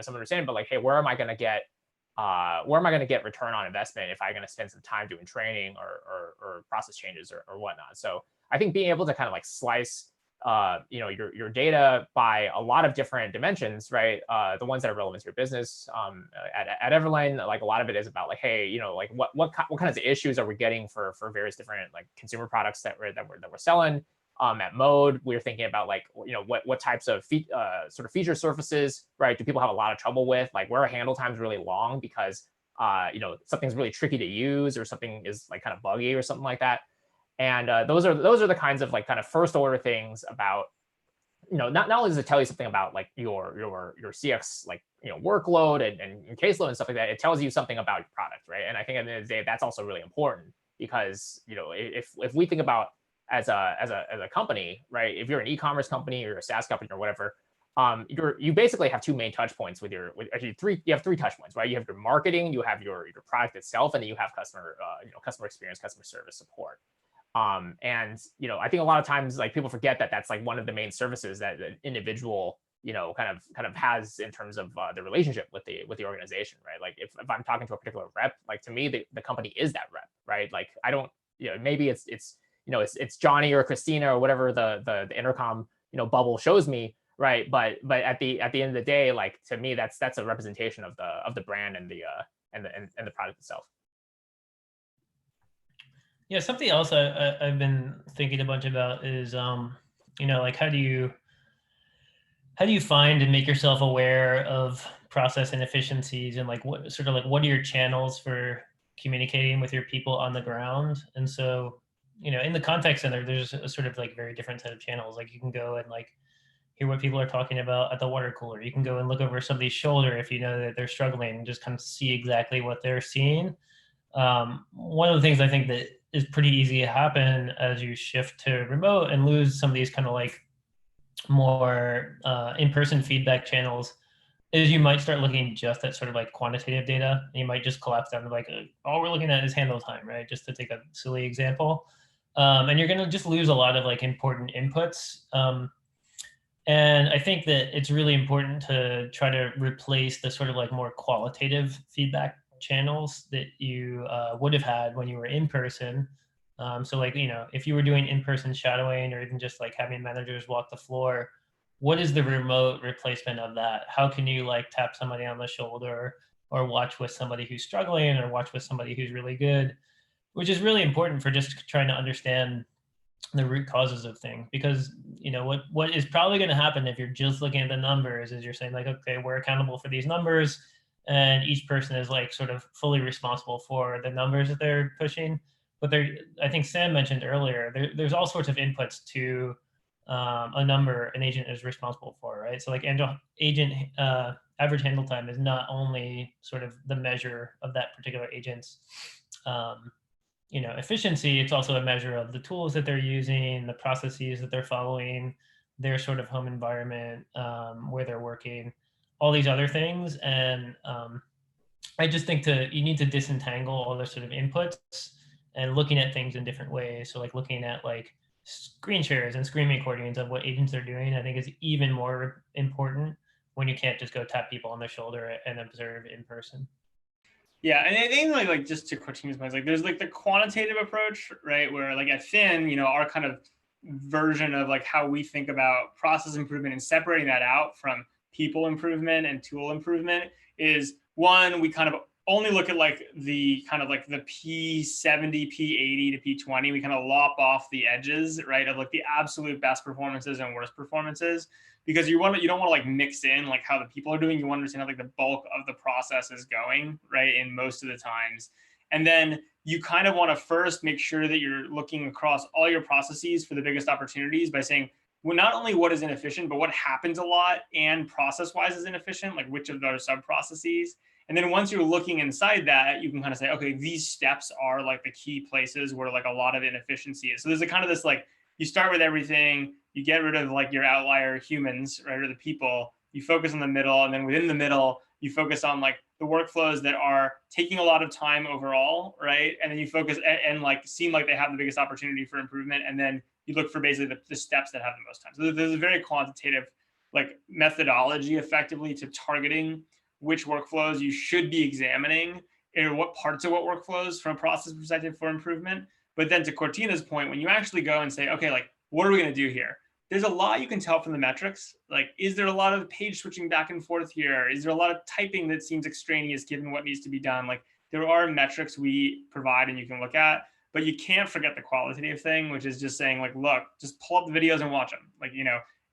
some understanding, but like, hey, where am I going to get return on investment if I'm going to spend some time doing training or process changes or whatnot. So I think being able to kind of like slice your data by a lot of different dimensions, right? The ones that are relevant to your business. At Everlane, like a lot of it is about like, hey, like what kinds of issues are we getting for various different like consumer products that we're selling. At Mode, we were thinking about like, what types of sort of feature surfaces, right? Do people have a lot of trouble with? Like, where are handle times really long because something's really tricky to use, or something is like kind of buggy or something like that. And those are the kinds of like kind of first order things about, not only does it tell you something about like your CX like workload and caseload and stuff like that, it tells you something about your product, right? And I think at the end of the day, that's also really important because if we think about as a company, right? If you're an e-commerce company or a SaaS company or whatever, you basically have two main touch points with actually three. You have three touch points, right? You have your marketing, you have your product itself, and then you have customer experience, customer service support. And I think a lot of times like people forget that that's like one of the main services that an individual kind of has in terms of the relationship with the organization, right? Like if I'm talking to a particular rep, like to me the company is that rep, right? Like I don't, maybe it's Johnny or Christina or whatever the intercom bubble shows me, right? But at the end of the day, like to me that's a representation of the brand and the product itself. Yeah, something else I've been thinking a bunch about is, like how do you find and make yourself aware of process inefficiencies, and like what are your channels for communicating with your people on the ground? And so, in the contact center, there's a sort of like very different set of channels. Like you can go and like hear what people are talking about at the water cooler. You can go and look over somebody's shoulder if you know that they're struggling, and just kind of see exactly what they're seeing. One of the things I think that is pretty easy to happen as you shift to remote and lose some of these kind of like more in-person feedback channels is you might start looking just at sort of like quantitative data. And you might just collapse down to like, all we're looking at is handle time, right? Just to take a silly example. And you're going to just lose a lot of like important inputs. And I think that it's really important to try to replace the sort of like more qualitative feedback channels that you would have had when you were in person. So like, if you were doing in-person shadowing, or even just like having managers walk the floor, what is the remote replacement of that? How can you like tap somebody on the shoulder, or watch with somebody who's struggling, or watch with somebody who's really good, which is really important for just trying to understand the root causes of things. Because what is probably going to happen if you're just looking at the numbers is you're saying like, okay, we're accountable for these numbers, and each person is like sort of fully responsible for the numbers that they're pushing. But I think Sam mentioned earlier, there's all sorts of inputs to a number an agent is responsible for, right? So like agent average handle time is not only sort of the measure of that particular agent's efficiency, it's also a measure of the tools that they're using, the processes that they're following, their sort of home environment, where they're working, all these other things. And I just think you need to disentangle all those sort of inputs and looking at things in different ways. So like looking at like screen shares and screen recordings of what agents are doing, I think is even more important when you can't just go tap people on the shoulder and observe in person. Yeah, and I think like just to continue this point, like there's like the quantitative approach, right? Where like at Fin, our kind of version of like how we think about process improvement and separating that out from people improvement and tool improvement is, one, we kind of only look at like the kind of like the P70, P80 to P20. We kind of lop off the edges, right, of like the absolute best performances and worst performances, because you don't want to like mix in like how the people are doing. You want to understand how like the bulk of the process is going, right, in most of the times. And then you kind of want to first make sure that you're looking across all your processes for the biggest opportunities by saying, well, not only what is inefficient, but what happens a lot and process-wise is inefficient, like which of those sub-processes. And then once you're looking inside that, you can kind of say, okay, these steps are like the key places where like a lot of inefficiency is. So there's a kind of this like, you start with everything, you get rid of like your outlier humans, right, or the people, you focus on the middle, and then within the middle, you focus on like the workflows that are taking a lot of time overall, right? And then you focus and like seem like they have the biggest opportunity for improvement. And then you look for basically the steps that have the most time. So there's a very quantitative like methodology effectively to targeting which workflows you should be examining and what parts of what workflows from a process perspective for improvement. But then to Cortina's point, when you actually go and say, okay, like, what are we going to do here? There's a lot you can tell from the metrics. Like, is there a lot of page switching back and forth here? Is there a lot of typing that seems extraneous given what needs to be done? Like, there are metrics we provide and you can look at, but you can't forget the qualitative thing, which is just saying, like, look, just pull up the videos and watch them. Like,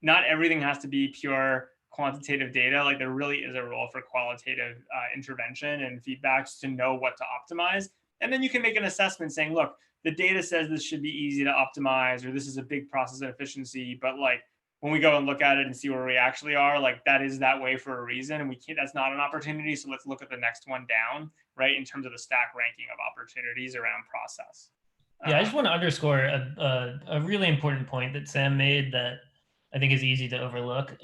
not everything has to be pure quantitative data. Like, there really is a role for qualitative intervention and feedbacks to know what to optimize. And then you can make an assessment saying, look, the data says this should be easy to optimize, or this is a big process efficiency, but like when we go and look at it and see where we actually are, like that is that way for a reason, and we can't, that's not an opportunity. So let's look at the next one down, right, in terms of the stack ranking of opportunities around process. Yeah, I just want to underscore a really important point that Sam made that I think is easy to overlook.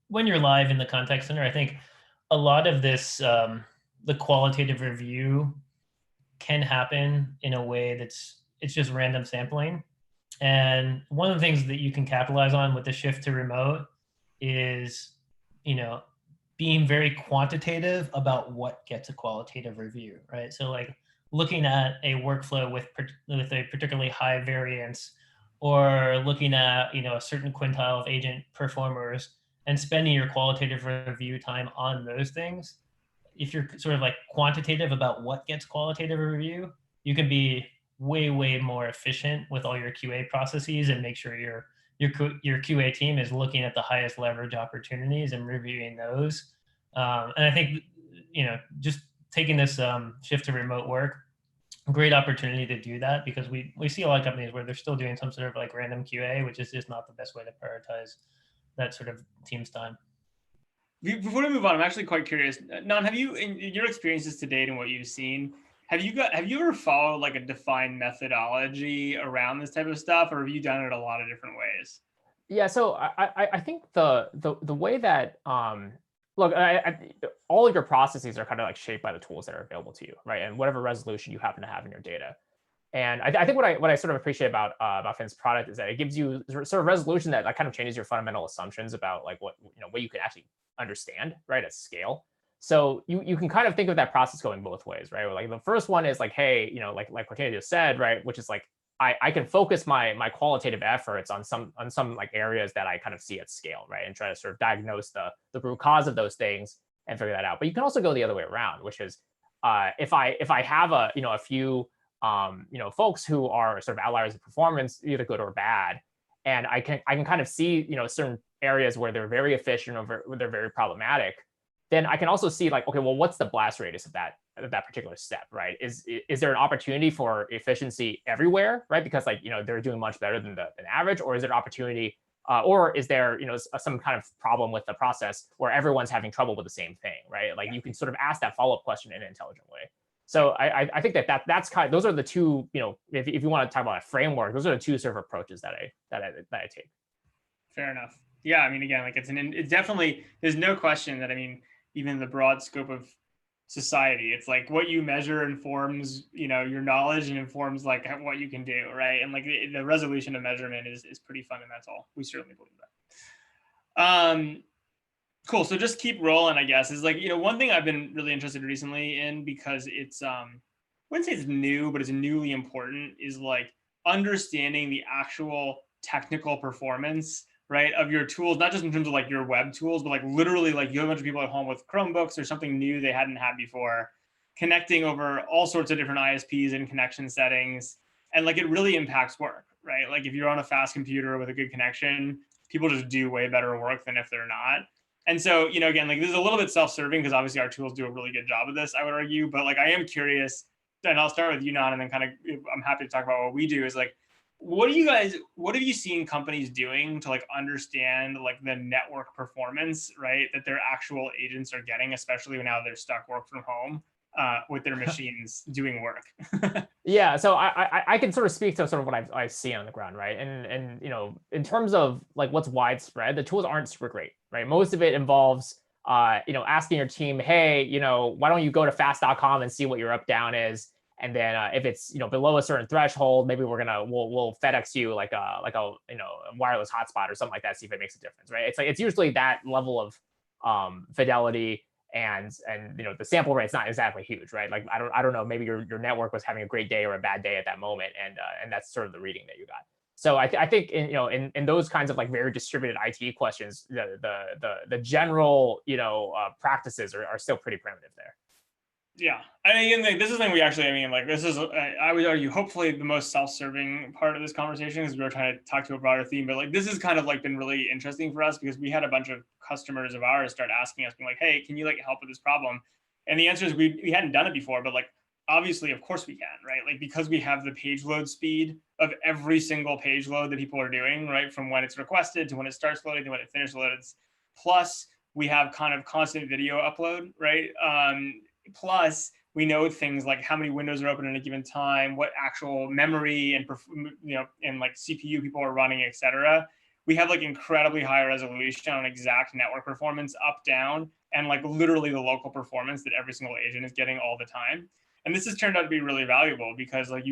When you're live in the contact center, I think a lot of this, the qualitative review can happen in a way it's just random sampling. And one of the things that you can capitalize on with the shift to remote is, being very quantitative about what gets a qualitative review, right? So like looking at a workflow with a particularly high variance, or looking at, a certain quintile of agent performers and spending your qualitative review time on those things. If you're sort of like quantitative about what gets qualitative review, you can be way, way more efficient with all your QA processes and make sure your QA team is looking at the highest leverage opportunities and reviewing those. And I think, just taking this shift to remote work, great opportunity to do that, because we see a lot of companies where they're still doing some sort of like random QA, which is just not the best way to prioritize that sort of team's time. Before we move on, I'm actually quite curious. Nan, have you, in your experiences to date and what you've seen, have you ever followed like a defined methodology around this type of stuff, or have you done it a lot of different ways? Yeah, so I think the way that look, all of your processes are kind of like shaped by the tools that are available to you, right? And whatever resolution you happen to have in your data. And I think what I sort of appreciate about Finn's product is that it gives you sort of resolution that kind of changes your fundamental assumptions about like what you can actually understand, right, at scale. So you can kind of think of that process going both ways, right? Like the first one is like, hey, like Cortina just said, right, which is like I can focus my qualitative efforts on some like areas that I kind of see at scale, right, and try to sort of diagnose the root cause of those things and figure that out. But you can also go the other way around, which is if I have a few folks who are sort of outliers of performance, either good or bad, and I can kind of see certain areas where they're very efficient or where they're very problematic, then I can also see like, okay, well, what's the blast radius of that particular step, right? Is there an opportunity for efficiency everywhere, right? Because like they're doing much better than average, or is there an opportunity, or is there some kind of problem with the process where everyone's having trouble with the same thing, right? Like you can sort of ask that follow-up question in an intelligent way. So I think that's kind of, those are the two, if you want to talk about a framework, those are the two sort of approaches that I take. Fair enough. Yeah, I mean, again, like it's definitely, there's no question that, I mean, even the broad scope of society, it's like what you measure informs, your knowledge, and informs like what you can do, right? And like the resolution of measurement is pretty fundamental. We certainly believe that. Cool. So just keep rolling, I guess, is like, one thing I've been really interested recently in, because it's, I wouldn't say it's new, but it's newly important, is like understanding the actual technical performance, right, of your tools, not just in terms of like your web tools, but like literally like you have a bunch of people at home with Chromebooks or something new they hadn't had before, connecting over all sorts of different ISPs and connection settings. And like it really impacts work, right? Like if you're on a fast computer with a good connection, people just do way better work than if they're not. And so, again, like this is a little bit self-serving because obviously our tools do a really good job of this, I would argue. But like I am curious, and I'll start with you, Nan, and then kind of I'm happy to talk about what we do, is like, what have you seen companies doing to like understand like the network performance, right, that their actual agents are getting, especially now they're stuck work from home with their machines doing work? Yeah, so I can sort of speak to sort of what I've seen on the ground, right? And in terms of like what's widespread, the tools aren't super great, right? Most of it involves asking your team, hey, why don't you go to fast.com and see what your up down is, And then if it's below a certain threshold, maybe we'll FedEx you like a a wireless hotspot or something like that, see if it makes a difference, right? It's usually that level of fidelity, and the sample rate's not exactly huge, right? Like I don't know, maybe your network was having a great day or a bad day at that moment, and that's sort of the reading that you got. So I think in those kinds of like very distributed IT questions, the general practices are still pretty primitive there. Yeah, I mean, like, this is something we actually, I mean, like, this is, I would argue, hopefully the most self-serving part of this conversation, is we were trying to talk to a broader theme, but like, this is kind of like been really interesting for us, because we had a bunch of customers of ours start asking us, being like, hey, can you like help with this problem? And the answer is we hadn't done it before, but like, obviously, of course we can, right? Like, because we have the page load speed of every single page load that people are doing, right? From when it's requested to when it starts loading to when it finishes loads. Plus, we have kind of constant video upload, right? Plus, we know things like how many windows are open at a given time, what actual memory and and like CPU people are running, et cetera. We have like incredibly high resolution on exact network performance, up, down, and like literally the local performance that every single agent is getting all the time. And this has turned out to be really valuable, because like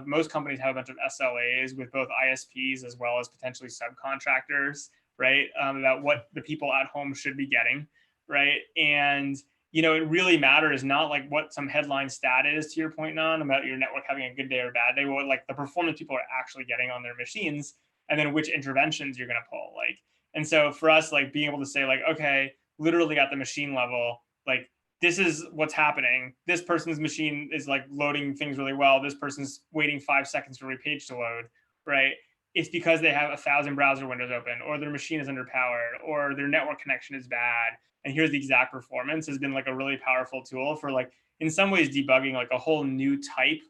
most companies have a bunch of SLAs with both ISPs as well as potentially subcontractors, right? About what the people at home should be getting, right? And it really matters not like what some headline stat is, to your point, Non, about your network having a good day or bad day, but like the performance people are actually getting on their machines, and then which interventions you're going to pull. Like, and so for us, like being able to say like, okay, literally at the machine level, like this is what's happening. This person's machine is like loading things really well. This person's waiting 5 seconds for every page to load, right? It's because they have 1,000 browser windows open, or their machine is underpowered, or their network connection is bad. And here's the exact performance, has been like a really powerful tool for like, in some ways, debugging like a whole new type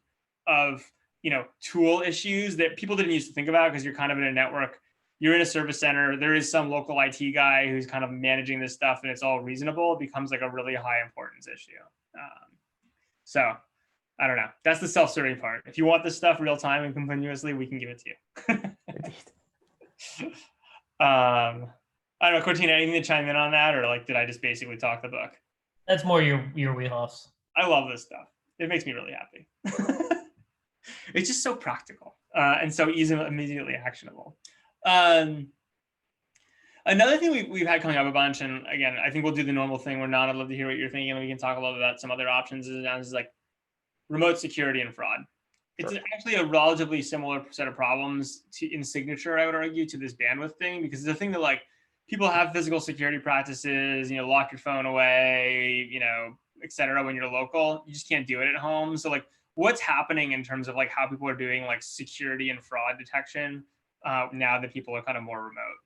of, tool issues that people didn't used to think about, because you're kind of in a network, you're in a service center, there is some local IT guy who's kind of managing this stuff, and it's all reasonable. It becomes like a really high importance issue. So I don't know. That's the self-serving part. If you want this stuff real time and continuously, we can give it to you. I don't know, Cortina, anything to chime in on that, or like, did I just basically talk the book? That's more your wheelhouse. I love this stuff. It makes me really happy. It's just so practical and so easily, immediately actionable. Another thing we've had coming up a bunch, and again, I think we'll do the normal thing where I'd love to hear what you're thinking, and we can talk a little bit about some other options, is like remote security and fraud. It's actually a relatively similar set of problems in signature, I would argue, to this bandwidth thing, because the thing that like people have physical security practices, lock your phone away, et cetera, when you're local. You just can't do it at home. So like, what's happening in terms of like how people are doing like security and fraud detection now that people are kind of more remote?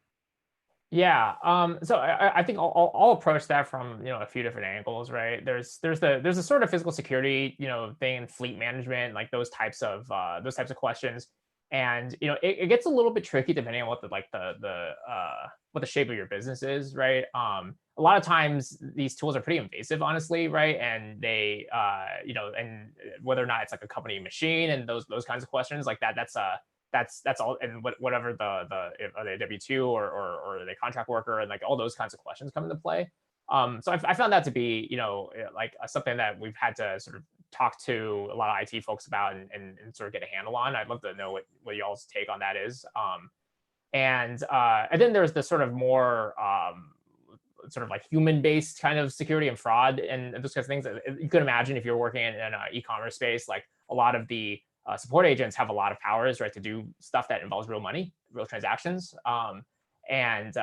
Yeah. So I think I'll approach that from a few different angles, right? There's a sort of physical security thing in fleet management, like those types of questions, and it gets a little bit tricky depending on what what the shape of your business is, right? A lot of times these tools are pretty invasive, honestly, right? And they and whether or not it's like a company machine and those kinds of questions like that's all, and whatever are they a W-2 or are they contract worker, and like all those kinds of questions come into play. So I found that to be like something that we've had to sort of talk to a lot of IT folks about and sort of get a handle on. I'd love to know what y'all's take on that is. And then there's the sort of more sort of like human-based kind of security and fraud and those kinds of things. You could imagine if you're working in an e-commerce space, like a lot of the support agents have a lot of powers, right, to do stuff that involves real money, real transactions. And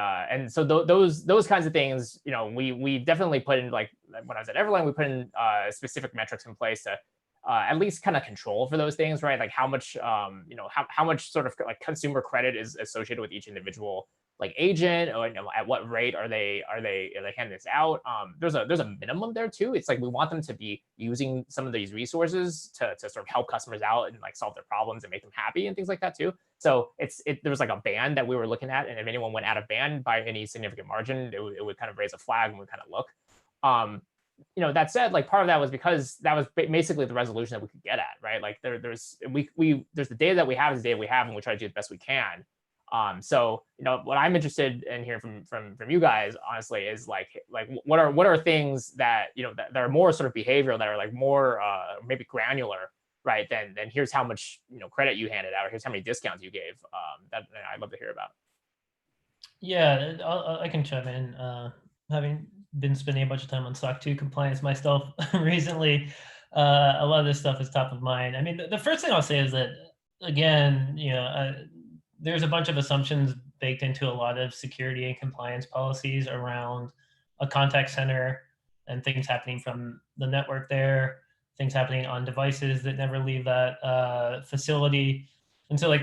so those kinds of things, we definitely put in, like when I was at Everline, we put in specific metrics in place to at least kind of control for those things, right? Like how much, how much sort of like consumer credit is associated with each individual like agent, or at what rate are they handing this out? There's a minimum there too. It's like we want them to be using some of these resources to sort of help customers out and like solve their problems and make them happy and things like that too. So there was like a band that we were looking at, and if anyone went out of band by any significant margin, it would kind of raise a flag and we kind of look. That said, like part of that was because that was basically the resolution that we could get at, right? Like there's the data that we have is the data we have, and we try to do the best we can. So what I'm interested in hearing from you guys, honestly, is like what are things that that are more sort of behavioral, that are like more maybe granular, right, then here's how much credit you handed out, or here's how many discounts you gave. That I'd love to hear about. Yeah, I can chime in. Having been spending a bunch of time on SOC 2 compliance myself recently, a lot of this stuff is top of mind. I mean, the first thing I'll say is that, again, there's a bunch of assumptions baked into a lot of security and compliance policies around a contact center and things happening from the network there, things happening on devices that never leave that facility. And so like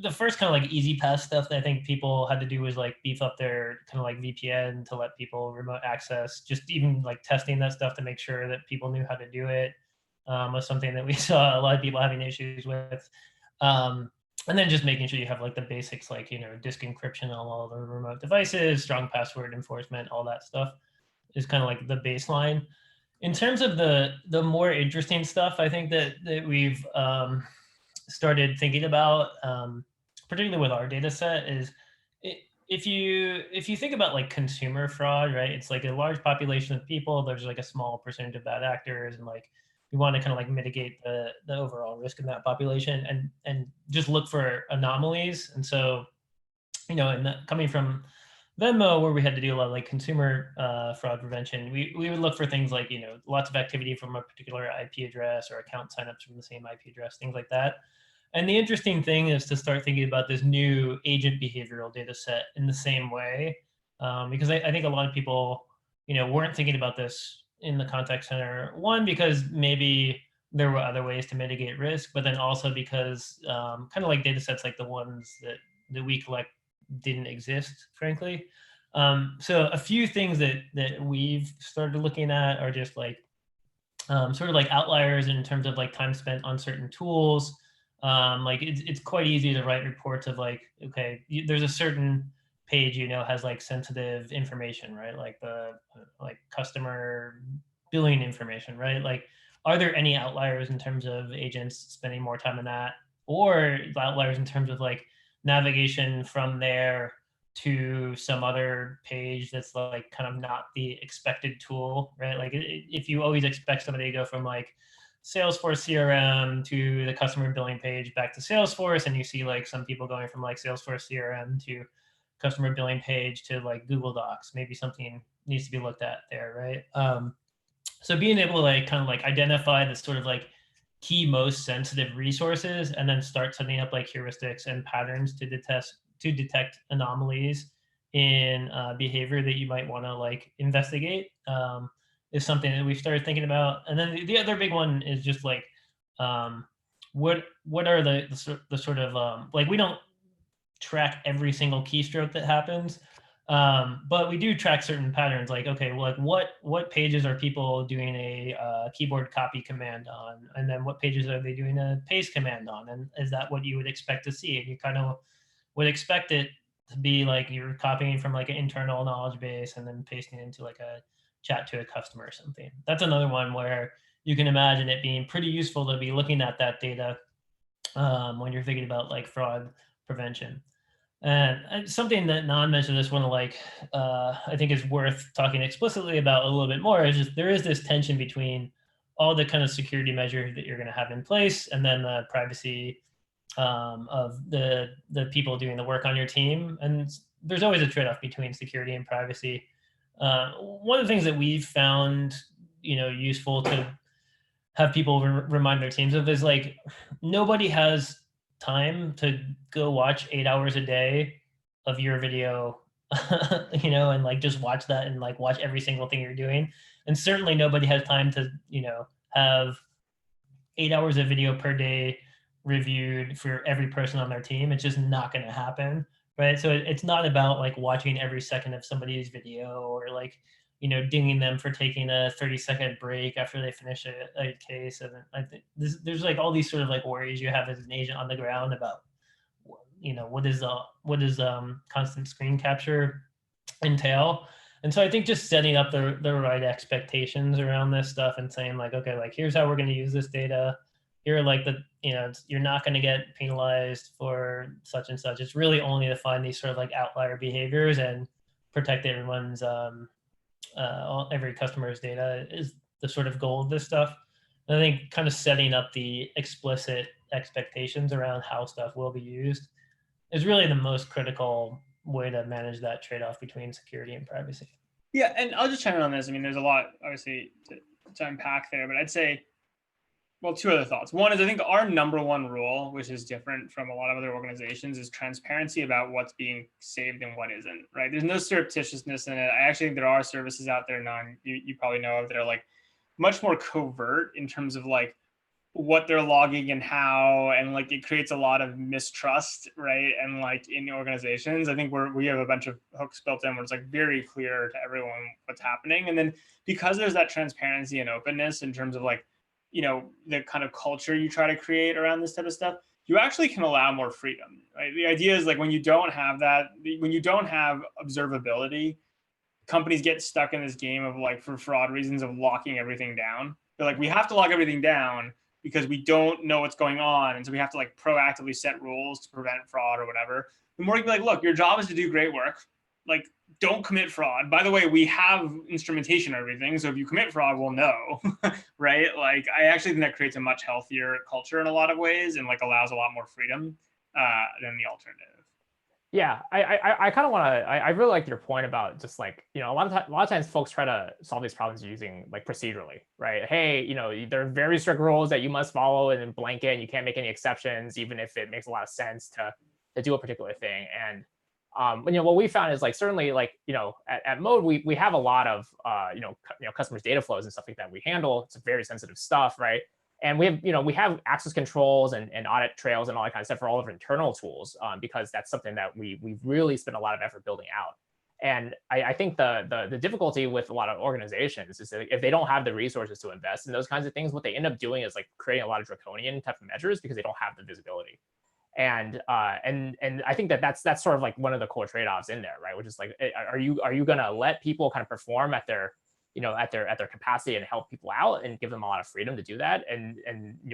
the first kind of like easy pass stuff that I think people had to do was like beef up their kind of like VPN to let people remote access, just even like testing that stuff to make sure that people knew how to do it was something that we saw a lot of people having issues with. And then just making sure you have like the basics, like, disk encryption on all the remote devices, strong password enforcement, all that stuff is kind of like the baseline. In terms of the more interesting stuff, I think that we've started thinking about, particularly with our data set, is if you think about like consumer fraud, right? It's like a large population of people. There's like a small percentage of bad actors, and like we want to kind of like mitigate the overall risk in that population and just look for anomalies. And so, coming from Venmo, where we had to do a lot of like consumer fraud prevention, we would look for things like, lots of activity from a particular IP address or account signups from the same IP address, things like that. And the interesting thing is to start thinking about this new agent behavioral data set in the same way, because I think a lot of people, weren't thinking about this in the contact center. One, because maybe there were other ways to mitigate risk, but then also because kind of like data sets like the ones that we collect didn't exist, frankly. So a few things that we've started looking at are just like sort of like outliers in terms of like time spent on certain tools. Like it's quite easy to write reports of like, okay, there's a certain page, has like sensitive information, right? Like the like customer billing information, right? Like, are there any outliers in terms of agents spending more time on that, or outliers in terms of like navigation from there to some other page that's like kind of not the expected tool, right? Like if you always expect somebody to go from like Salesforce CRM to the customer billing page back to Salesforce, and you see like some people going from like Salesforce CRM to customer billing page to like Google Docs, maybe something needs to be looked at there, right? So being able to like kind of like identify the sort of like key most sensitive resources and then start setting up like heuristics and patterns to detect anomalies in behavior that you might want to like investigate is something that we've started thinking about. And then the other big one is just like what are the sort of like, we don't track every single keystroke that happens, but we do track certain patterns. Like, okay, well, like what pages are people doing a keyboard copy command on, and then what pages are they doing a paste command on, and is that what you would expect to see? And you kind of would expect it to be like you're copying from like an internal knowledge base and then pasting into like a chat to a customer or something. That's another one where you can imagine it being pretty useful to be looking at that data when you're thinking about like fraud prevention. And something that Nan mentioned, this one, like I think is worth talking explicitly about a little bit more, is just there is this tension between all the kind of security measures that you're going to have in place and then the privacy of the people doing the work on your team. And there's always a trade-off between security and privacy. One of the things that we've found, useful to have people remind their teams of is like, nobody has time to go watch 8 hours a day of your video, and like just watch that and like watch every single thing you're doing. And certainly nobody has time to, have 8 hours of video per day reviewed for every person on their team. It's just not going to happen, right? So it's not about like watching every second of somebody's video or like, dinging them for taking a 30-second break after they finish a case. And I think there's like all these sort of like worries you have as an agent on the ground about, what does constant screen capture entail? And so I think just setting up the right expectations around this stuff and saying like, okay, like here's how we're going to use this data. Here are like you're not going to get penalized for such and such. It's really only to find these sort of like outlier behaviors and protect everyone's every customer's data is the sort of goal of this stuff. And I think kind of setting up the explicit expectations around how stuff will be used is really the most critical way to manage that trade-off between security and privacy. Yeah, and I'll just chime in on this. I mean, there's a lot, obviously, to unpack there, but I'd say, well, two other thoughts. One is I think our number one rule, which is different from a lot of other organizations, is transparency about what's being saved and what isn't, right? There's no surreptitiousness in it. I actually think there are services out there, you probably know of, that are like much more covert in terms of like what they're logging and how, and like it creates a lot of mistrust, right? And like in organizations, I think we have a bunch of hooks built in where it's like very clear to everyone what's happening. And then because there's that transparency and openness in terms of like, you know, the kind of culture you try to create around this type of stuff, you actually can allow more freedom, right? The idea is like when you don't have that, when you don't have observability, companies get stuck in this game of like, for fraud reasons, of locking everything down. They're like, we have to lock everything down because we don't know what's going on. And so we have to like proactively set rules to prevent fraud or whatever. The more you be like, look, your job is to do great work. Like, don't commit fraud. By the way, we have instrumentation and everything. So if you commit fraud, we'll know, right? Like, I actually think that creates a much healthier culture in a lot of ways and like allows a lot more freedom than the alternative. Yeah, I kind of want to. I really like your point about just like, you know, a lot of times folks try to solve these problems using like procedurally, right? Hey, you know, there are very strict rules that you must follow and then blanket, and you can't make any exceptions, even if it makes a lot of sense to do a particular thing. And you know, what we found is like certainly like, you know, at Mode we have a lot of you know customers' data flows and stuff like that we handle. It's very sensitive stuff, right? And we have, you know, we have access controls and audit trails and all that kind of stuff for all of our internal tools, because that's something that we've really spent a lot of effort building out. And I think the difficulty with a lot of organizations is that if they don't have the resources to invest in those kinds of things, what they end up doing is like creating a lot of draconian type of measures because they don't have the visibility. And I think that's sort of like one of the core trade-offs in there, right? Which is like, are you going to let people kind of perform at their, you know, at their capacity and help people out and give them a lot of freedom to do that,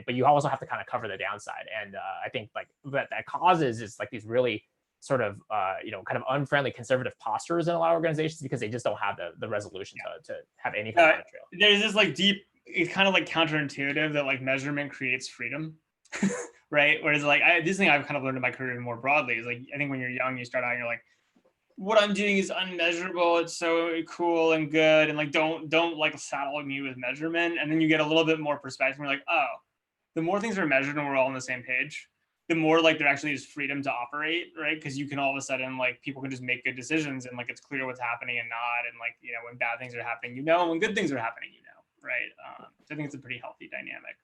but you also have to kind of cover the downside. And I think like that causes is like these really sort of you know, kind of unfriendly conservative postures in a lot of organizations because they just don't have the resolution to have any kind of audit trail. There's this like deep, it's kind of like counterintuitive that like measurement creates freedom. Right? Whereas like this thing I've kind of learned in my career more broadly is like, I think when you're young, you start out and you're like, what I'm doing is unmeasurable. It's so cool and good. And like, don't like saddle me with measurement. And then you get a little bit more perspective. And you're like, oh, the more things are measured and we're all on the same page, the more like there actually is freedom to operate, right? Because you can all of a sudden, like, people can just make good decisions and like, it's clear what's happening and not. And like, you know, when bad things are happening, you know, and when good things are happening, you know, right? So I think it's a pretty healthy dynamic.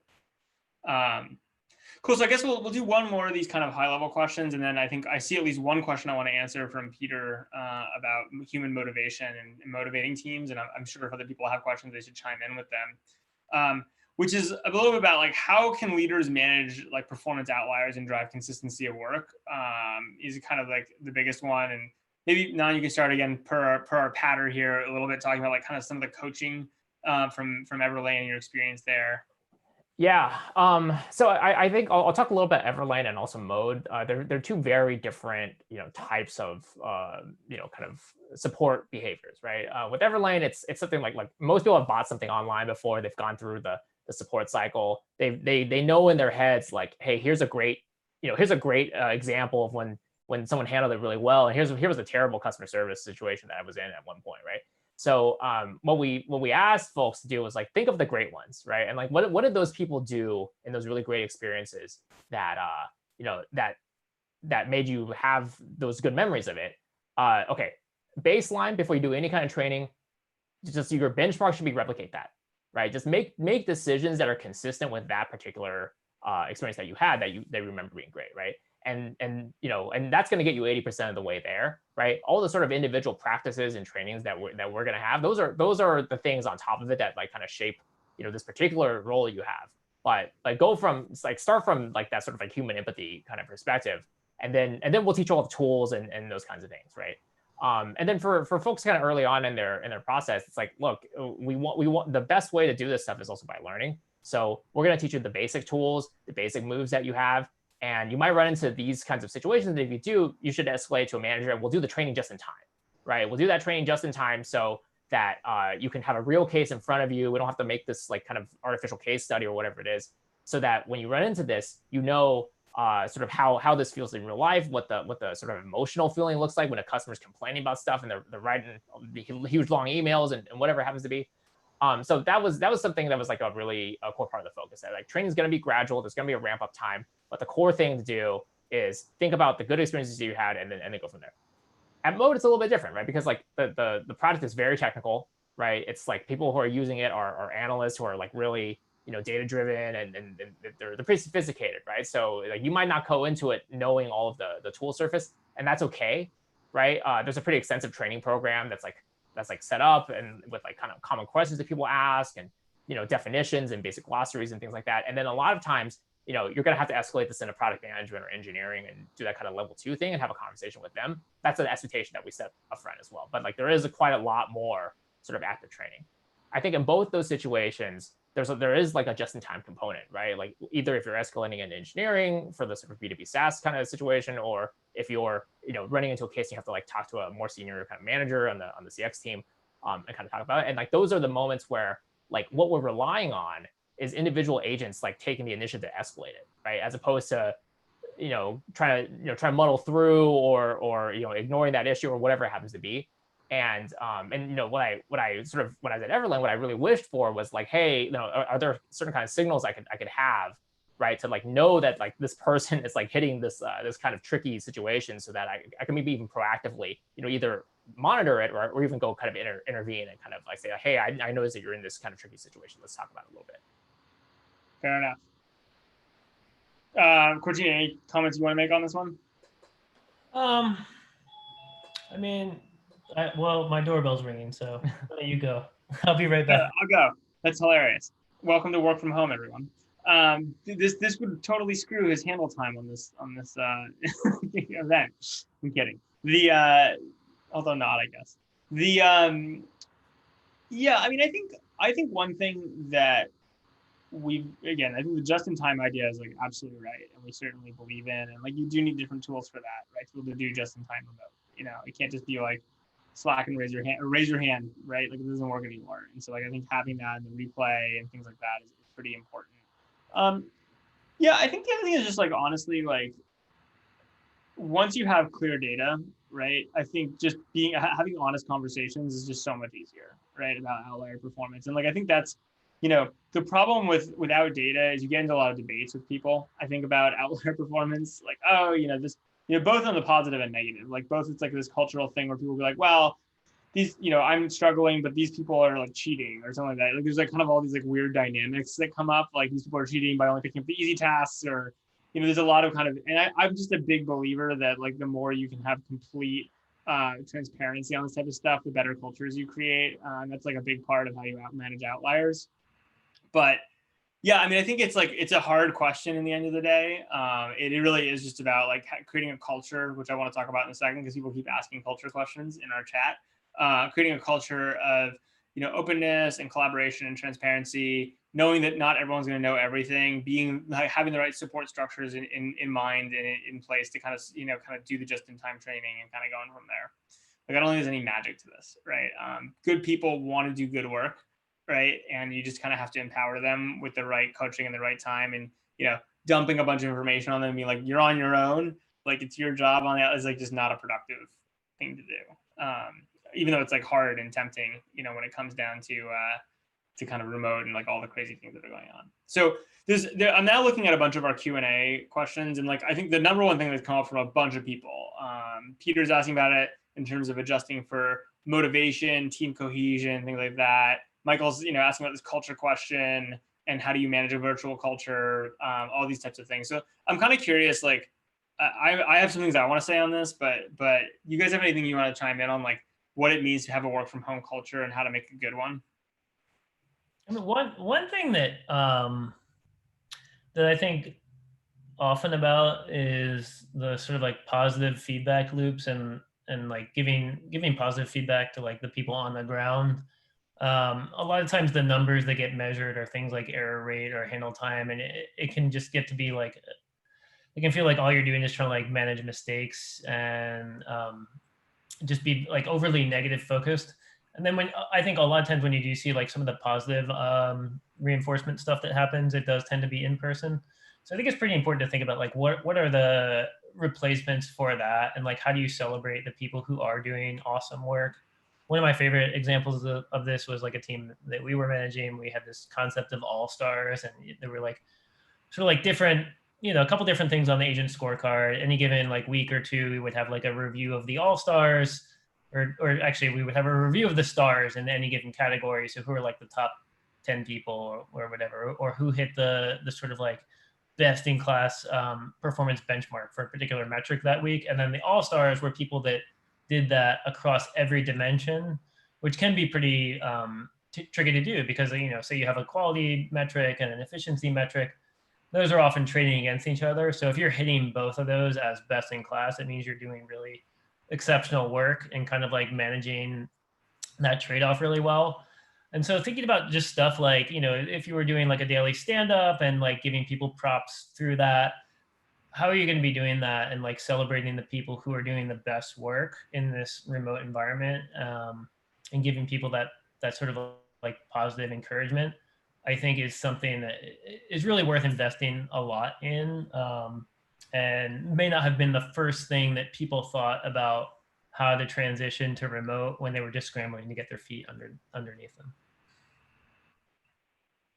Cool. So I guess we'll do one more of these kind of high level questions. And then I think I see at least one question I want to answer from Peter about human motivation and motivating teams. And I'm sure if other people have questions, they should chime in with them, which is a little bit about like, how can leaders manage like performance outliers and drive consistency of work is kind of like the biggest one. And maybe now you can start again per our pattern here a little bit, talking about like kind of some of the coaching from Everlane and your experience there. Yeah. So I think I'll talk a little bit Everlane and also Mode. They're two very different, you know, types of, you know, kind of support behaviors, right? With Everlane, it's something like most people have bought something online before. They've gone through the support cycle. They know in their heads like, hey, here's a great example of when someone handled it really well, and here was a terrible customer service situation that I was in at one point, right? So what we asked folks to do was like, think of the great ones, right? And like, what did those people do in those really great experiences that you know, that made you have those good memories of it? Okay, baseline before you do any kind of training, just your benchmark should be replicate that, right? Just make decisions that are consistent with that particular experience that you had that they remember being great, right? And you know, and that's going to get you 80% of the way there, right? All the sort of individual practices and trainings that we're going to have, those are the things on top of it that like kind of shape, you know, this particular role you have. But like start from like that sort of like human empathy kind of perspective, and then we'll teach all the tools and those kinds of things, right? And then for folks kind of early on in their process, it's like, look, we want the best way to do this stuff is also by learning. So we're going to teach you the basic tools, the basic moves that you have. And you might run into these kinds of situations. And if you do, you should escalate to a manager and we'll do the training just in time, right? We'll do that training just in time. So that you can have a real case in front of you. We don't have to make this like kind of artificial case study or whatever it is, so that when you run into this, you know sort of how this feels in real life, what the sort of emotional feeling looks like when a customer's complaining about stuff and they're writing the huge long emails and whatever it happens to be. So that was something that was like a really core part of the focus. That like training is going to be gradual. There's going to be a ramp up time, but the core thing to do is think about the good experiences you had and then go from there. At Mode, it's a little bit different, right? Because like the product is very technical, right? It's like people who are using it are analysts who are like really data driven and they're pretty sophisticated, right? So like you might not go into it knowing all of the tool surface, and that's okay, right? There's a pretty extensive training program that's set up and with like kind of common questions that people ask and definitions and basic glossaries and things like that. And then a lot of times you're going to have to escalate this into product management or engineering and do that kind of level 2 thing and have a conversation with them. That's an expectation that we set up front as well. But like there is quite a lot more sort of active training. I think in both those situations, there is like a just-in-time component, right? Like either if you're escalating into engineering for the sort of B2B SaaS kind of situation, or if you're running into a case and you have to like talk to a more senior kind of manager on the CX team and kind of talk about it. And like those are the moments where like what we're relying on is individual agents like taking the initiative to escalate it, right? As opposed to trying to muddle through or ignoring that issue or whatever it happens to be. And what I sort of when I was at Everland, what I really wished for was like, hey, are there certain kind of signals I could have, right, to like know that like this person is like hitting this kind of tricky situation, so that I can maybe even proactively either monitor it or even go kind of intervene and kind of like say, hey, I noticed that you're in this kind of tricky situation. Let's talk about it a little bit. Fair enough. Cortina, any comments you want to make on this one? I mean, well, my doorbell's ringing, so you go. I'll be right back. I'll go. That's hilarious. Welcome to work from home, everyone. This would totally screw his handle time on this event. I'm kidding. Although not, I guess. Yeah, I mean, I think one thing that I think the just-in-time idea is like absolutely right, and we certainly believe in, and like you do need different tools for that, right? To be able to do just-in-time remote. It can't just be like Slack and raise your hand, right? Like it doesn't work anymore. And so like I think having that in the replay and things like that is pretty important. Yeah, I think the other thing is just like honestly, like once you have clear data, right? I think just having honest conversations is just so much easier, right? About outlier performance. And like I think that's the problem without data is you get into a lot of debates with people, I think, about outlier performance. Like, this, both on the positive and negative. Like both, it's like this cultural thing where people will be like, well, these, I'm struggling, but these people are like cheating or something like that. Like there's like kind of all these like weird dynamics that come up. Like these people are cheating by only picking up the easy tasks, or, there's a lot of kind of, and I'm just a big believer that like the more you can have complete transparency on this type of stuff, the better cultures you create. And that's like a big part of how you manage outliers. But yeah, I mean, I think it's a hard question in the end of the day. It really is just about like creating a culture, which I want to talk about in a second because people keep asking culture questions in our chat. Creating a culture of openness and collaboration and transparency, knowing that not everyone's going to know everything, having the right support structures in mind and in place to kind of do the just-in-time training and kind of going from there. Like I don't think there's any magic to this, right? Good people want to do good work. Right. And you just kind of have to empower them with the right coaching and the right time, and, dumping a bunch of information on them and being like, you're on your own. Like it's your job on that is like just not a productive thing to do. Even though it's like hard and tempting, when it comes down to kind of remote and like all the crazy things that are going on. So I'm now looking at a bunch of our Q&A questions. And like, I think the number one thing that's come up from a bunch of people, Peter's asking about it in terms of adjusting for motivation, team cohesion, things like that. Michael's, asking about this culture question and how do you manage a virtual culture, all these types of things. So I'm kind of curious, like, I have some things I want to say on this, but you guys have anything you want to chime in on, like what it means to have a work from home culture and how to make a good one? I mean, one thing that that I think often about is the sort of like positive feedback loops and like giving positive feedback to like the people on the ground. A lot of times the numbers that get measured are things like error rate or handle time, and it can just get to be like, it can feel like all you're doing is trying to like manage mistakes and just be like overly negative focused. And then I think a lot of times when you do see like some of the positive reinforcement stuff that happens, it does tend to be in person. So I think it's pretty important to think about like what are the replacements for that, and like how do you celebrate the people who are doing awesome work. One of my favorite examples of this was like a team that we were managing. We had this concept of all stars, and there were like sort of like different, a couple different things on the agent scorecard. Any given like week or two, we would have like a review of the all stars, or actually we would have a review of the stars in any given category. So who are like the top 10 people or whatever, or who hit the sort of like best in class performance benchmark for a particular metric that week. And then the all stars were people that did that across every dimension, which can be pretty tricky to do because, say you have a quality metric and an efficiency metric, those are often trading against each other. So if you're hitting both of those as best in class, it means you're doing really exceptional work and kind of like managing that trade-off really well. And so thinking about just stuff like, if you were doing like a daily stand-up and like giving people props through that, how are you going to be doing that and like celebrating the people who are doing the best work in this remote environment, and giving people that sort of like positive encouragement, I think is something that is really worth investing a lot in, and may not have been the first thing that people thought about how to transition to remote when they were just scrambling to get their feet underneath them.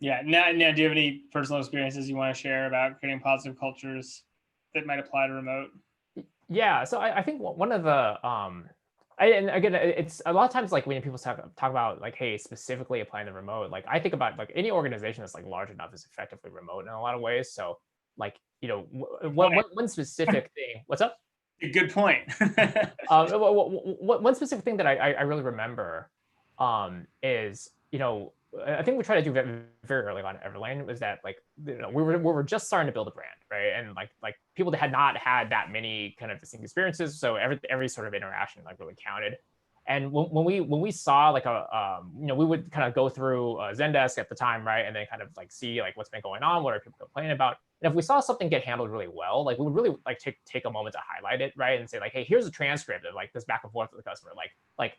Yeah. Now, do you have any personal experiences you want to share about creating positive cultures that might apply to remote? Yeah. So I think one of the, and again, it's a lot of times like when people talk about like, hey, specifically applying the remote, like I think about like any organization that's like large enough is effectively remote in a lot of ways. So like, one specific thing, what's up? Good point. One specific thing that I really remember is, I think we tried to do very, very early on at Everlane was that like, we were just starting to build a brand, right? And like people that had not had that many kind of distinct experiences, so every sort of interaction like really counted. And when we saw like we would kind of go through Zendesk at the time, right, and then kind of like see like what's been going on, what are people complaining about. And if we saw something get handled really well, like we would really like take a moment to highlight it, right, and say like, hey, here's a transcript of like this back and forth with the customer, like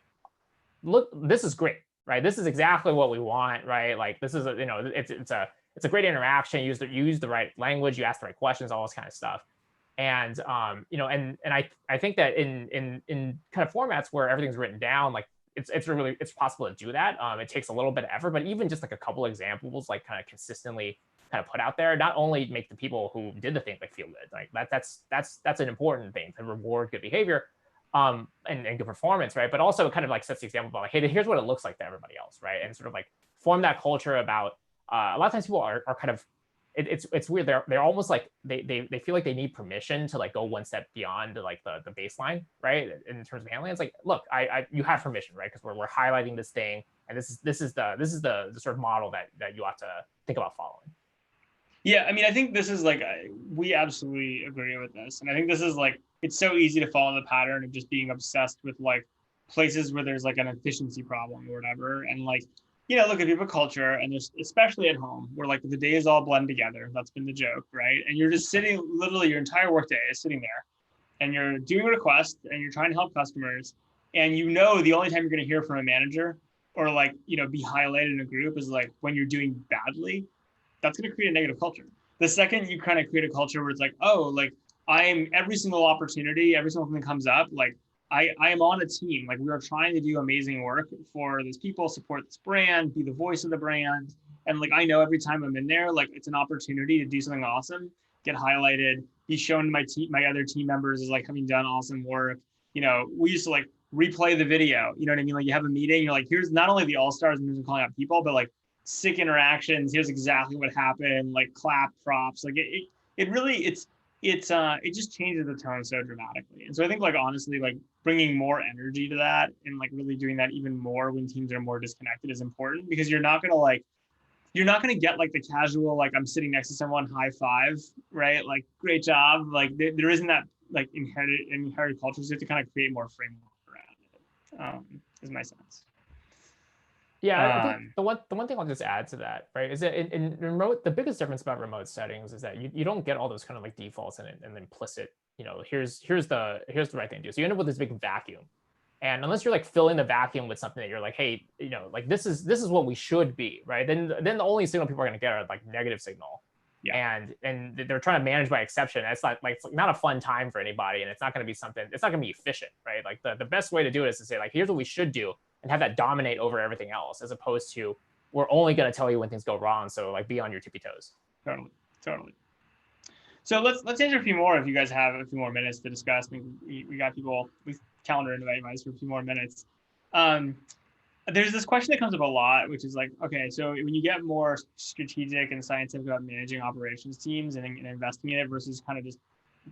look, this is great, right? This is exactly what we want, right? Like this is it's a great interaction. Use the right language, you ask the right questions, all this kind of stuff. And and I think that in kind of formats where everything's written down, like it's possible to do that. It takes a little bit of effort, but even just like a couple examples, like kind of consistently kind of put out there, not only make the people who did the thing like feel good, like that's an important thing to reward good behavior, and good performance, right? But also it kind of like sets the example about like, hey, here's what it looks like to everybody else, right? And sort of like form that culture about. A lot of times people are kind of, it's weird. They're almost like they feel like they need permission to like go one step beyond like the baseline, right? In terms of handling, it's like, look, you have permission, right? Because we're highlighting this thing, and this is the sort of model that you have to think about following. Yeah, I mean, I think this is like, we absolutely agree with this. And I think this is like, it's so easy to fall in the pattern of just being obsessed with like places where there's like an efficiency problem or whatever. And like, look, if you have a culture, and there's, especially at home, where like the days all blend together, that's been the joke, right? And you're just sitting, literally your entire workday is sitting there, and you're doing a request, and you're trying to help customers. And the only time you're going to hear from a manager or like, be highlighted in a group is like when you're doing badly. That's going to create a negative culture. The second you kind of create a culture where it's like, oh, like I'm every single opportunity, every single thing that comes up, like I am on a team. Like we are trying to do amazing work for these people, support this brand, be the voice of the brand. And like, I know every time I'm in there, like it's an opportunity to do something awesome, get highlighted, be shown to my other team members as like having done awesome work. We used to like replay the video, you know what I mean? Like you have a meeting, you're like, here's not only the all-stars in terms of calling out people, but like sick interactions, here's exactly what happened, like clap props, like it really it just changes the tone so dramatically. And so I think like honestly, like bringing more energy to that and like really doing that even more when teams are more disconnected is important, because you're not going to get like the casual, like I'm sitting next to someone, high five, right? Like great job. Like there isn't that like inherited culture. So you have to kind of create more framework around it, is my sense. Yeah, I think the one thing I'll just add to that, right, is that in remote, the biggest difference about remote settings is that you don't get all those kind of like defaults and implicit, here's the right thing to do. So you end up with this big vacuum, And unless you're like filling the vacuum with something that you're like, hey, like this is what we should be, right? Then the only signal people are going to get are like negative signal. Yeah. And they're trying to manage by exception. It's not a fun time for anybody, and it's not going to be it's not going to be efficient, right? Like the best way to do it is to say like, here's what we should do, and have that dominate over everything else, as opposed to we're only going to tell you when things go wrong. So like be on your tippy toes. Totally. So let's answer a few more if you guys have a few more minutes to discuss. I mean, we got people, at least calendar invites for a few more minutes. There's this question that comes up a lot, which is like, okay, so when you get more strategic and scientific about managing operations teams and investing in it versus kind of just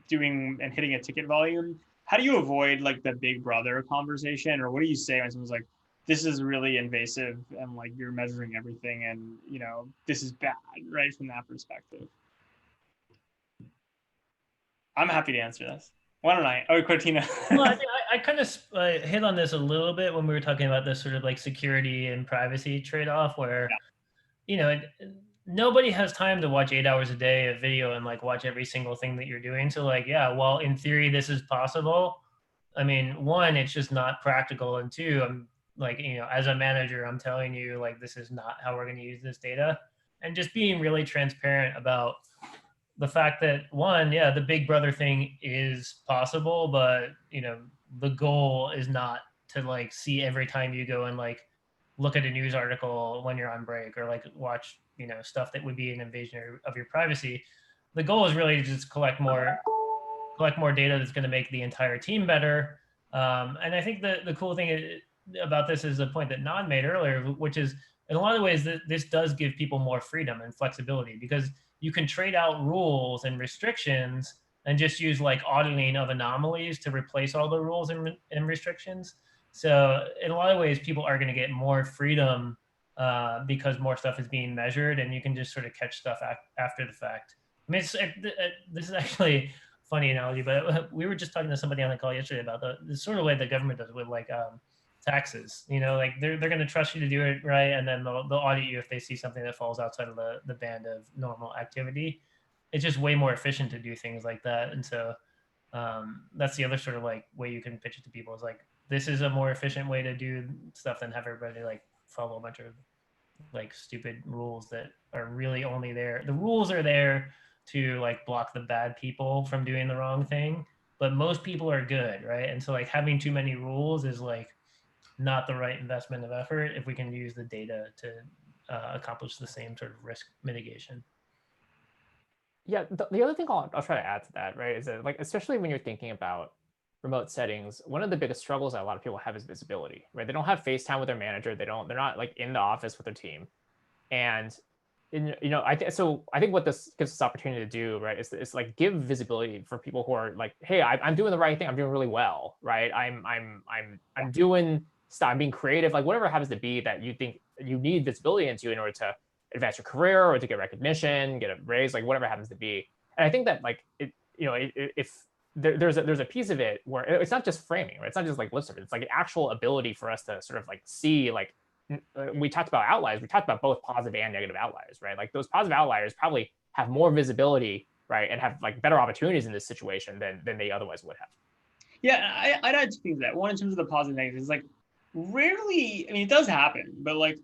doing and hitting a ticket volume, how do you avoid like the big brother conversation, or what do you say when someone's like, this is really invasive and like you're measuring everything and this is bad, right, from that perspective? I'm happy to answer this. Why don't I? Oh, Cortina. Well, I kind of hit on this a little bit when we were talking about this sort of like security and privacy trade-off, where, nobody has time to watch 8 hours a day of video and like watch every single thing that you're doing. So like, yeah, well, in theory, this is possible. I mean, one, it's just not practical. And two, I'm like, as a manager, I'm telling you, like, this is not how we're going to use this data. And just being really transparent about the fact that, one, yeah, the big brother thing is possible, but the goal is not to like see every time you go and like look at a news article when you're on break, or like watch stuff that would be an invasion of your privacy. The goal is really to just collect more data that's going to make the entire team better. And I think the cool thing about this is the point that Nan made earlier, which is in a lot of ways that this does give people more freedom and flexibility, because you can trade out rules and restrictions and just use like auditing of anomalies to replace all the rules and restrictions. So in a lot of ways, people are going to get more freedom because more stuff is being measured, and you can just sort of catch stuff after the fact. I mean, this is actually a funny analogy, but we were just talking to somebody on the call yesterday about the sort of way the government does with like taxes. Like they're going to trust you to do it right, and then they'll audit you if they see something that falls outside of the band of normal activity. It's just way more efficient to do things like that. And so that's the other sort of like way you can pitch it to people, is like, this is a more efficient way to do stuff than have everybody like follow a bunch of like stupid rules that are really only there. The rules are there to like block the bad people from doing the wrong thing, but most people are good, right? And so like having too many rules is like not the right investment of effort if we can use the data to accomplish the same sort of risk mitigation. Yeah, the other thing I'll try to add to that, right, is that like, especially when you're thinking about remote settings, one of the biggest struggles that a lot of people have is visibility, right? They don't have FaceTime with their manager. They're not like in the office with their team. And I think what this gives us opportunity to do, right, is like give visibility for people who are like, hey, I'm doing the right thing. I'm doing really well, right? I'm doing stuff. I'm being creative, like whatever it happens to be that you think you need visibility into in order to advance your career or to get recognition, get a raise, like whatever it happens to be. And I think that like if there's a piece of it where it's not just framing, right? It's not just like lip service. It's like an actual ability for us to sort of like see, like we talked about outliers. We talked about both positive and negative outliers, right? Like those positive outliers probably have more visibility, right, and have like better opportunities in this situation than they otherwise would have. Yeah, I'd add two things to that. One, in terms of the positive and negatives, is like rarely, I mean, it does happen, but like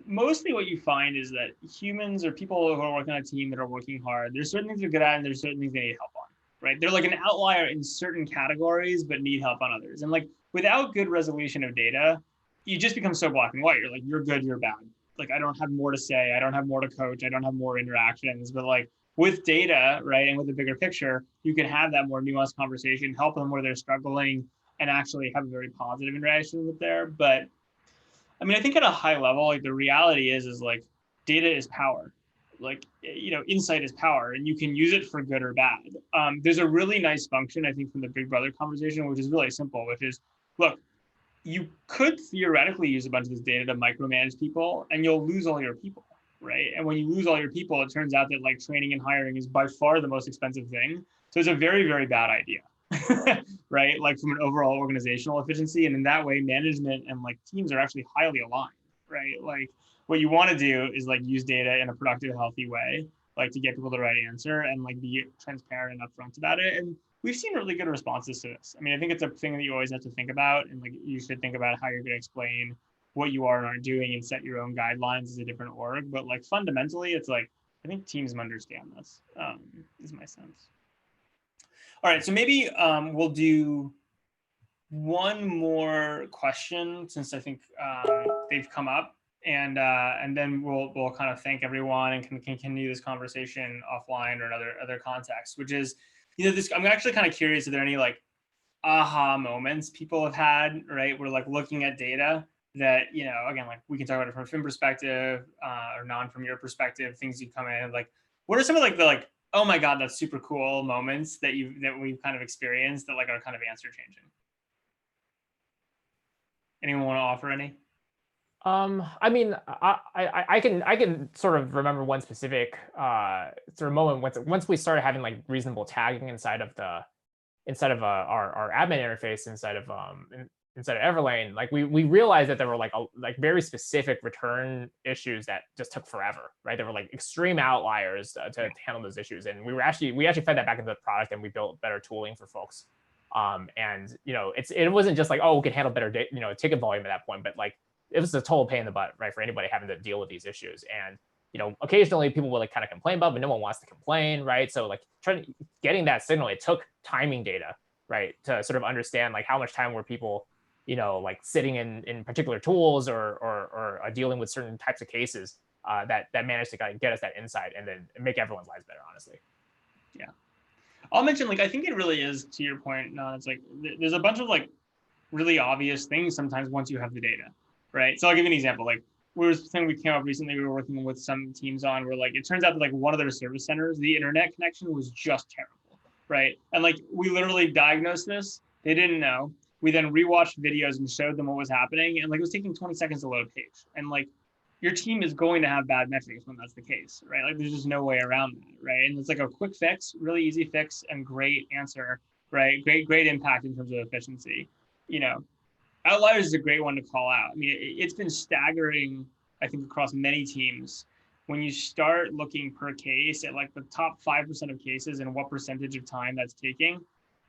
mostly what you find is that humans or people who are working on a team that are working hard, there's certain things they're good at and there's certain things they need help on, right? They're like an outlier in certain categories, but need help on others. And like without good resolution of data, you just become so black and white. You're like, you're good, you're bad. Like, I don't have more to say. I don't have more to coach. I don't have more interactions. But like with data, right, and with the bigger picture, you can have that more nuanced conversation, help them where they're struggling, and actually have a very positive interaction with there. But I mean, I think at a high level, like the reality is like data is power. Like, insight is power, and you can use it for good or bad. There's a really nice function, I think, from the Big Brother conversation, which is really simple, which is, look, you could theoretically use a bunch of this data to micromanage people, and you'll lose all your people, right? And when you lose all your people, it turns out that like training and hiring is by far the most expensive thing. So it's a very, very bad idea. Right? Like from an overall organizational efficiency. And in that way, management and like teams are actually highly aligned, right? Like what you want to do is like use data in a productive, healthy way, like to get people the right answer and like be transparent and upfront about it. And we've seen really good responses to this. I mean, I think it's a thing that you always have to think about, and like you should think about how you're going to explain what you are and aren't doing and set your own guidelines as a different org. But like fundamentally, it's like I think teams understand this. Is my sense. All right, so maybe we'll do one more question since I think they've come up, and then we'll kind of thank everyone and can continue this conversation offline or in other contexts. Which is, this I'm actually kind of curious, are there any like aha moments people have had, right? We're like looking at data that, again, like we can talk about it from a film perspective or non from your perspective, things you come in like, what are some of like the like, oh my God, that's super cool moments that we've kind of experienced that like are kind of answer changing? Anyone want to offer any? I mean, I can sort of remember one specific sort of moment once we started having like reasonable tagging inside of our admin interface inside of Everlane. Like we realized that there were like very specific return issues that just took forever, right? There were like extreme outliers to handle those issues, and we actually fed that back into the product, and we built better tooling for folks. And it wasn't just like, oh, we could handle better ticket volume at that point, but like it was a total pain in the butt, right, for anybody having to deal with these issues. And occasionally people will like kind of complain about, but no one wants to complain, right? So like getting that signal, it took timing data, right, to sort of understand like how much time were people like sitting in particular tools or dealing with certain types of cases that managed to kind of get us that insight and then make everyone's lives better, honestly. Yeah. I'll mention, like, I think it really is, to your point, it's like there's a bunch of like really obvious things sometimes once you have the data, right? So I'll give you an example. Like, something we came up recently, we were working with some teams on where like it turns out that like one of their service centers, the internet connection was just terrible, right? And like we literally diagnosed this, they didn't know. We then rewatched videos and showed them what was happening, and like it was taking 20 seconds to load a page. And like your team is going to have bad metrics when that's the case, right? Like there's just no way around that, right? And it's like a quick fix, really easy fix, and great answer, right? Great impact in terms of efficiency. Outliers is a great one to call out. I mean, it's been staggering, I think, across many teams. When you start looking per case at like the top 5% of cases and what percentage of time that's taking,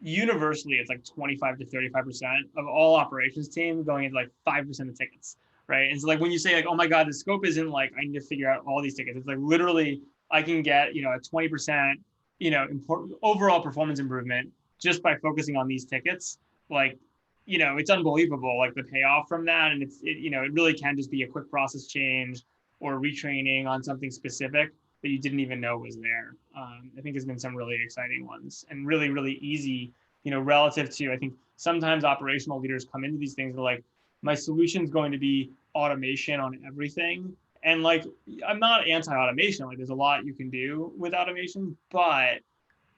universally, it's like 25 to 35% of all operations team going into like 5% of tickets, right? And so like when you say like, oh my God, the scope isn't like, I need to figure out all these tickets. It's like literally I can get, a 20%, important overall performance improvement just by focusing on these tickets. Like, it's unbelievable, like the payoff from that. And it really can just be a quick process change or retraining on something specific that you didn't even know was there. I think there's been some really exciting ones and really, really easy, relative to, I think sometimes operational leaders come into these things and like, my solution's going to be automation on everything. And like, I'm not anti-automation. Like there's a lot you can do with automation, but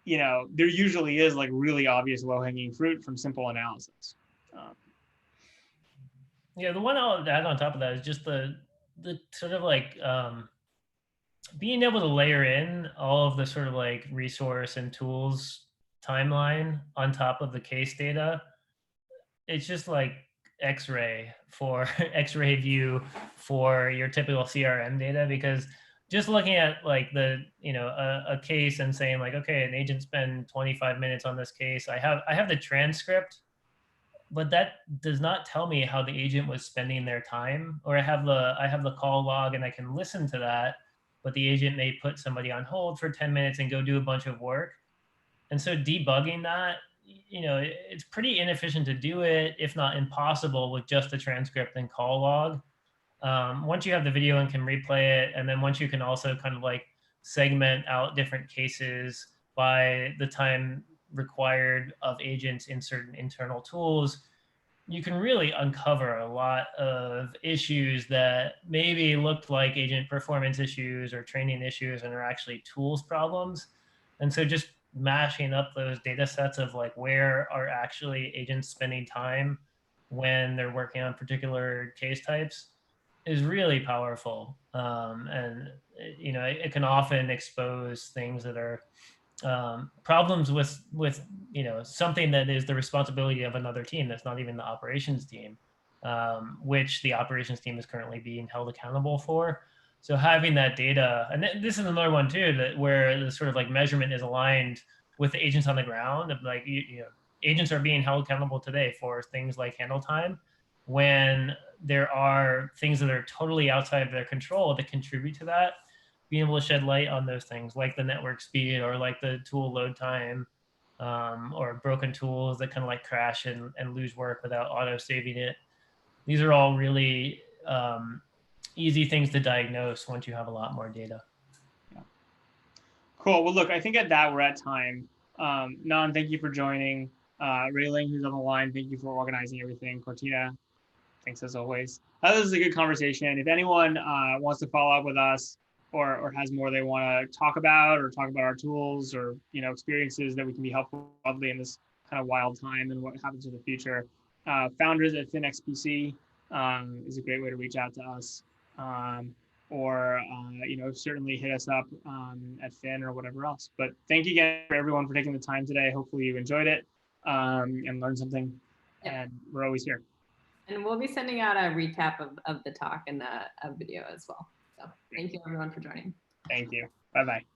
there usually is like really obvious low-hanging fruit from simple analysis. Yeah, the one I'll add on top of that is just the sort of like being able to layer in all of the sort of like resource and tools timeline on top of the case data. It's just like X-ray view for your typical CRM data, because just looking at like the a case and saying like, okay, an agent spent 25 minutes on this case. I have the transcript, but that does not tell me how the agent was spending their time. Or I have the call log and I can listen to that, but the agent may put somebody on hold for 10 minutes and go do a bunch of work. And so debugging that, it's pretty inefficient to do it, if not impossible, with just the transcript and call log. Once you have the video and can replay it, and then once you can also kind of like segment out different cases by the time required of agents in certain internal tools, you can really uncover a lot of issues that maybe looked like agent performance issues or training issues and are actually tools problems. And so just mashing up those data sets of like where are actually agents spending time when they're working on particular case types is really powerful. And it can often expose things that are problems with something that is the responsibility of another team that's not even the operations team, which the operations team is currently being held accountable for. So having that data, and this is another one too, that where the sort of like measurement is aligned with the agents on the ground of like, you know, agents are being held accountable today for things like handle time, when there are things that are totally outside of their control that contribute to that. Being able to shed light on those things, like the network speed or like the tool load time, or broken tools that kind of like crash and lose work without auto saving it. These are all really easy things to diagnose once you have a lot more data. Yeah. Cool. Well, look, I think at that we're at time. Nan, thank you for joining. Rayling, who's on the line, thank you for organizing everything. Cortina, thanks as always. This is a good conversation. If anyone wants to follow up with us or has more they want to talk about our tools or, you know, experiences that we can be helpful broadly in this kind of wild time and what happens in the future, founders at FinXPC is a great way to reach out to us. Or you know, certainly hit us up at Fin or whatever else. But thank you again for everyone for taking the time today. Hopefully you enjoyed it and learned something. Yep. And we're always here. And we'll be sending out a recap of the talk and a video as well. So thank you everyone for joining. Thank you. Bye-bye.